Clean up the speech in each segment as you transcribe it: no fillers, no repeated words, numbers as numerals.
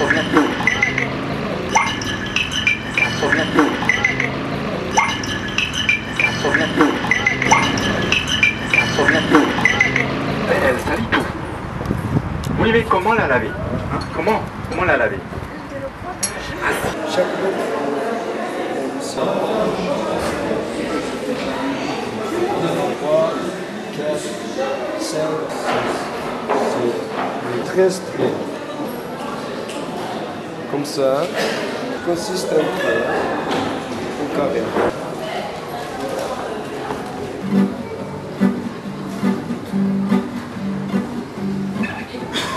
provient d'où? Ça provient d'où? Ça provient d'où? Ça provient d'où? Elle salit tout. Oui, mais comment la laver, hein? Comment la laver? Chaque bloc, ça. 3, 4, 5, 6, 13 traits. Comme ça, consiste un trait au carré.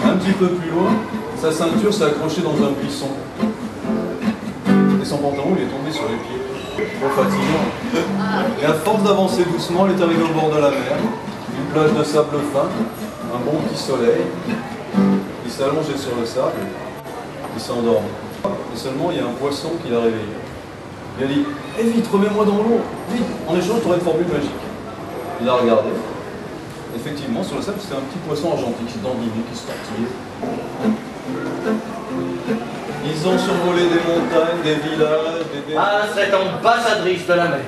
Un petit peu plus loin, sa ceinture s'est accrochée dans un buisson. Et son pantalon, il est tombé sur les pieds. Trop fatigant. Et à force d'avancer doucement, elle est arrivée au bord de la mer. Une plage de sable fin, un bon petit soleil. Il s'est allongé sur le sable. Il s'est endormi. Et seulement, il y a un poisson qui l'a réveillé. Il a dit « Eh vite, remets-moi dans l'eau, vite, en échange, tu auras une formule magique. » Il a regardé. Effectivement, sur le sable, c'était un petit poisson argentique qui dandinait, qui se tortillait. Ils ont survolé des montagnes, des villages, des... Ah, cette ambassadrice de la mer.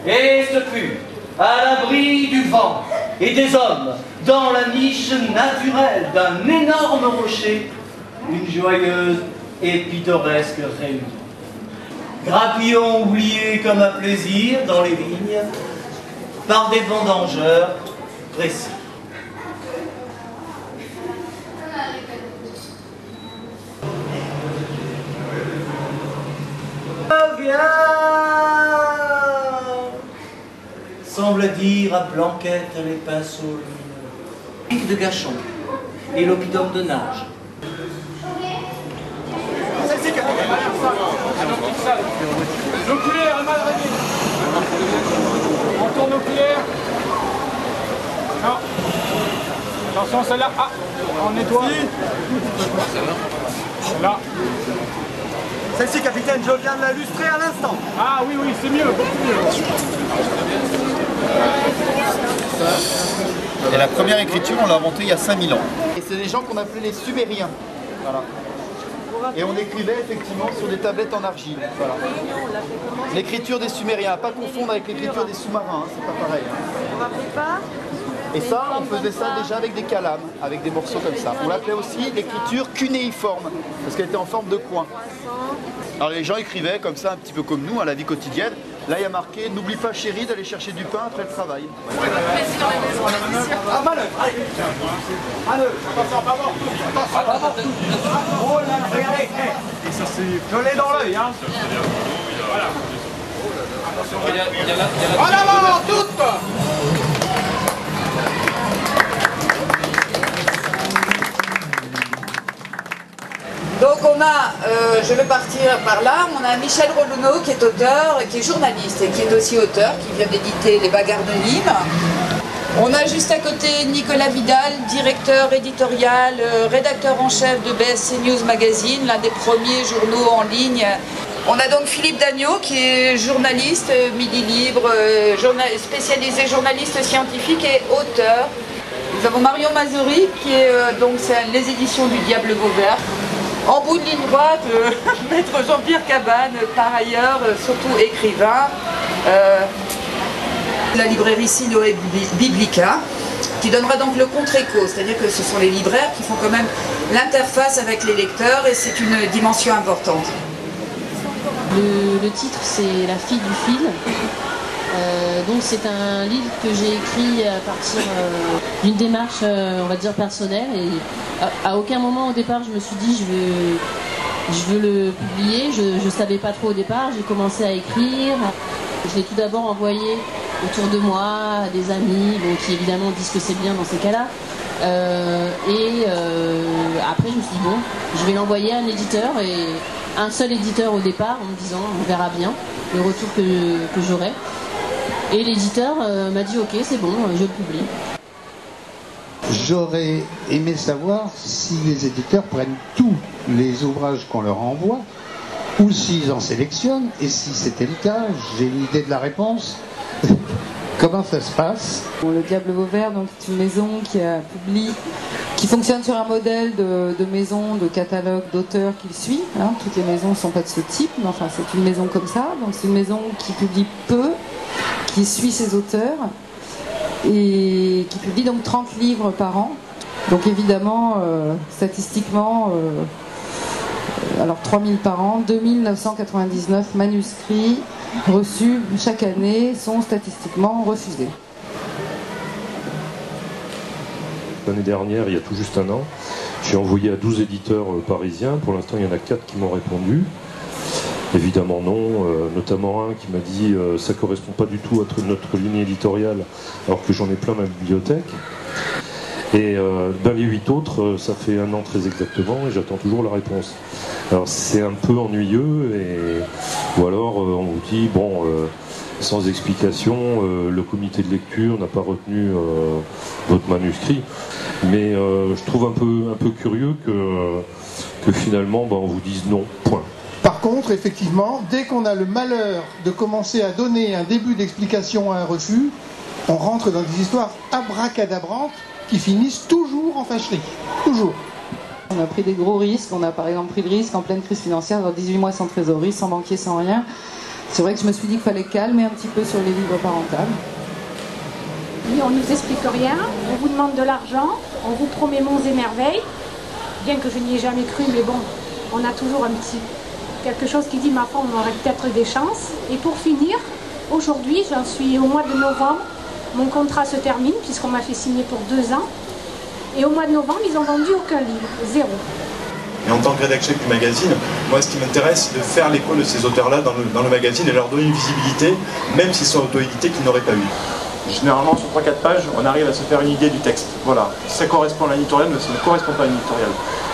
Et ce fut à l'abri du vent et des hommes, dans la niche naturelle d'un énorme rocher, une joyeuse et pittoresque réunion. Grappillons oubliés comme un plaisir dans les vignes, par des vendangeurs précis. Viens, semble dire à Blanquette les pinceaux lumineux de Gachon et l'oppidum de nage. L'oculaire est mal réglé. On tourne l'oculaire. Non. Attention, celle-là. Ah, on nettoie. Là. Celle-ci, capitaine, je viens de la lustrer à l'instant. Ah oui, oui, c'est mieux, beaucoup mieux. Et la première écriture, on l'a inventée il y a 5000 ans. Et c'est des gens qu'on appelait les Sumériens. Voilà. Et on écrivait effectivement sur des tablettes en argile. Voilà. L'écriture des Sumériens, à pas confondre avec l'écriture des sous-marins, hein, c'est pas pareil. Hein. Et ça, on faisait ça déjà avec des calames, avec des morceaux comme ça. On l'appelait aussi l'écriture cunéiforme, parce qu'elle était en forme de coin. Alors les gens écrivaient comme ça, un petit peu comme nous, à la vie quotidienne. Là, il y a marqué « N'oublie pas, chérie, d'aller chercher du pain après le travail ». Ah, manœuvre. Manœuvre. Attention, pas mort. Attention. Oh là, regardez. Je l'ai dans l'œil, hein. Voilà. En avant, toutes. Donc on a, je vais partir par là, on a Michel Rolonneau qui est auteur, qui est journaliste et qui est aussi auteur, qui vient d'éditer Les Bagarres de Nîmes. On a juste à côté Nicolas Vidal, directeur éditorial, rédacteur en chef de BSC News Magazine, l'un des premiers journaux en ligne. On a donc Philippe Dagneau qui est journaliste, Midi Libre, spécialisé journaliste scientifique et auteur. Nous avons Marion Mazouri qui est donc les éditions du Diable Vauvert. En bout de ligne droite, maître Jean-Pierre Cabane, par ailleurs, surtout écrivain. La librairie Siloé Biblica, qui donnera donc le contre-écho, c'est-à-dire que ce sont les libraires qui font quand même l'interface avec les lecteurs et c'est une dimension importante. Le titre, c'est La fille du fil. Donc c'est un livre que j'ai écrit à partir d'une démarche, on va dire, personnelle. Et à aucun moment au départ je me suis dit je veux le publier. Je ne savais pas trop au départ, j'ai commencé à écrire. Je l'ai tout d'abord envoyé autour de moi, à des amis, bon, qui évidemment disent que c'est bien dans ces cas-là. Après je me suis dit bon, je vais l'envoyer à un éditeur, et un seul éditeur au départ, en me disant on verra bien le retour que j'aurai. Et l'éditeur m'a dit ok, c'est bon, je le publie. J'aurais aimé savoir si les éditeurs prennent tous les ouvrages qu'on leur envoie ou s'ils en sélectionnent, et si c'était le cas, j'ai une idée de la réponse. Comment ça se passe? Le Diable Vauvert, donc, c'est une maison qui fonctionne sur un modèle de maison, de catalogue d'auteurs qu'il suit. Hein. Toutes les maisons ne sont pas de ce type, mais enfin c'est une maison comme ça. Donc c'est une maison qui publie peu, qui suit ses auteurs et qui publie donc 30 livres par an. Donc évidemment, statistiquement, alors 3000 par an, 2999 manuscrits reçus chaque année sont statistiquement refusés. L'année dernière, il y a tout juste un an, j'ai envoyé à 12 éditeurs parisiens. Pour l'instant, il y en a 4 qui m'ont répondu. Évidemment non, notamment un qui m'a dit ça ne correspond pas du tout à notre ligne éditoriale, alors que j'en ai plein ma bibliothèque. Et dans les 8 autres, ça fait un an très exactement, et j'attends toujours la réponse. Alors c'est un peu ennuyeux, ou alors on vous dit, bon, sans explication, le comité de lecture n'a pas retenu votre manuscrit. Mais je trouve un peu curieux que finalement on vous dise non, point. Par contre, effectivement, dès qu'on a le malheur de commencer à donner un début d'explication à un refus, on rentre dans des histoires abracadabrantes qui finissent toujours en fâcherie. Toujours. On a pris des gros risques. On a par exemple pris le risque en pleine crise financière, dans 18 mois sans trésorerie, sans banquier, sans rien. C'est vrai que je me suis dit qu'il fallait calmer un petit peu sur les livres pas rentables. Oui, on ne nous explique rien, on vous demande de l'argent, on vous promet monts et merveilles, bien que je n'y ai jamais cru, mais bon, on a toujours quelque chose qui dit, ma foi, on aurait peut-être des chances. Et pour finir, aujourd'hui, j'en suis au mois de novembre, mon contrat se termine, puisqu'on m'a fait signer pour 2 ans, et au mois de novembre, ils n'ont vendu aucun livre, 0. Et en tant que rédacteur du magazine, moi ce qui m'intéresse, c'est de faire l'écho de ces auteurs-là dans le magazine et leur donner une visibilité, même s'ils sont auto-édités, qu'ils n'auraient pas eu. Généralement, sur 3-4 pages, on arrive à se faire une idée du texte. Voilà, ça correspond à l'éditorial, mais ça ne correspond pas à l'éditorial.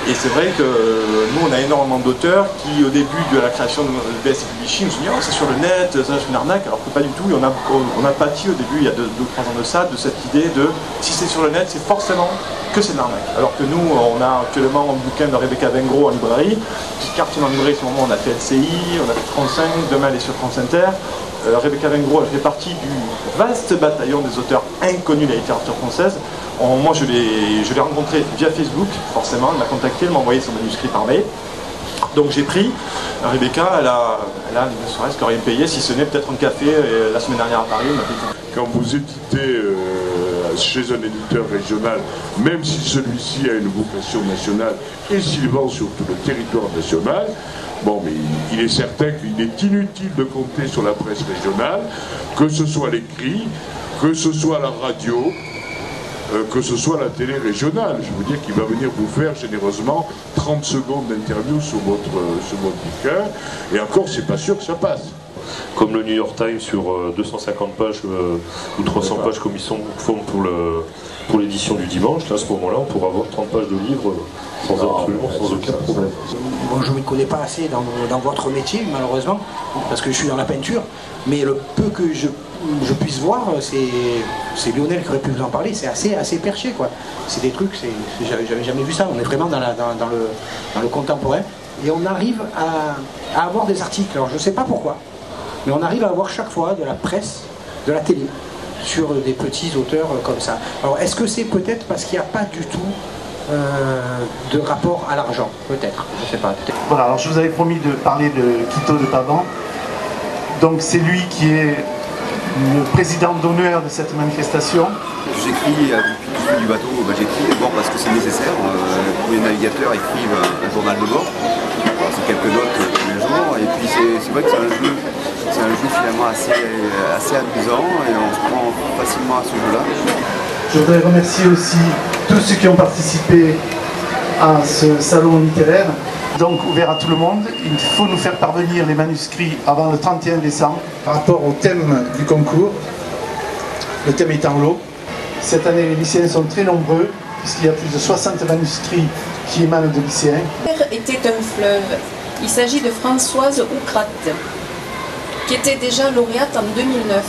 Et c'est vrai que nous, on a énormément d'auteurs qui, au début de la création de BSC Publishing, se disent « Oh, c'est sur le net, ça c'est une arnaque », alors que pas du tout. Et on a pâti au début, il y a 2 ou 3 ans de ça, de cette idée de « si c'est sur le net, c'est forcément que c'est de l'arnaque ». Alors que nous, on a actuellement un bouquin de Rebecca Vengro en librairie, qui cartonne en librairie. En ce moment, on a fait LCI, on a fait France 5, demain elle est sur France Inter. Rebecca Vengro, elle fait partie du vaste bataillon des auteurs inconnus de la littérature française. Moi, je l'ai rencontrée via Facebook, forcément. Elle m'a contacté, elle m'a envoyé son manuscrit par mail. Donc j'ai pris. Rebecca, elle a ne serait-ce que rien payé, si ce n'est peut-être un café la semaine dernière à Paris. Quand vous éditez chez un éditeur régional, même si celui-ci a une vocation nationale et s'il vend sur tout le territoire national, bon, mais il est certain qu'il est inutile de compter sur la presse régionale, que ce soit l'écrit, que ce soit la radio, que ce soit la télé régionale. Je veux dire qu'il va venir vous faire généreusement 30 secondes d'interview sur votre bouquin, et encore, c'est pas sûr que ça passe. Comme le New York Times sur 250 pages ou 300 pages comme ils font pour l'édition du dimanche, là, à ce moment-là, on pourra avoir 30 pages de livres sans aucun problème. Bon, je ne me connais pas assez dans votre métier, malheureusement, parce que je suis dans la peinture, mais le peu que je puisse voir, c'est Lionel qui aurait pu vous en parler, c'est assez perché, quoi. C'est des trucs, j'avais jamais vu ça, on est vraiment dans le contemporain, et on arrive à avoir des articles, alors je ne sais pas pourquoi, mais on arrive à avoir chaque fois de la presse, de la télé, sur des petits auteurs comme ça. Alors est-ce que c'est peut-être parce qu'il n'y a pas du tout de rapport à l'argent, peut-être, je ne sais pas. Voilà, alors je vous avais promis de parler de Quito de Pavan. Donc c'est lui qui est le président d'honneur de cette manifestation. J'écris depuis du bateau, j'écris d'abord parce que c'est nécessaire. Tous les navigateurs écrivent un journal de bord. C'est quelques notes tous les jours, et puis c'est vrai que c'est un jeu finalement assez amusant, et on se prend facilement à ce jeu-là. Je voudrais remercier aussi tous ceux qui ont participé à ce salon littéraire, donc ouvert à tout le monde. Il faut nous faire parvenir les manuscrits avant le 31 décembre par rapport au thème du concours, le thème étant l'eau. Cette année, les lycéens sont très nombreux, puisqu'il y a plus de 60 manuscrits qui émanent de lycéens. Était un fleuve. Il s'agit de Françoise Oucrat, qui était déjà lauréate en 2009.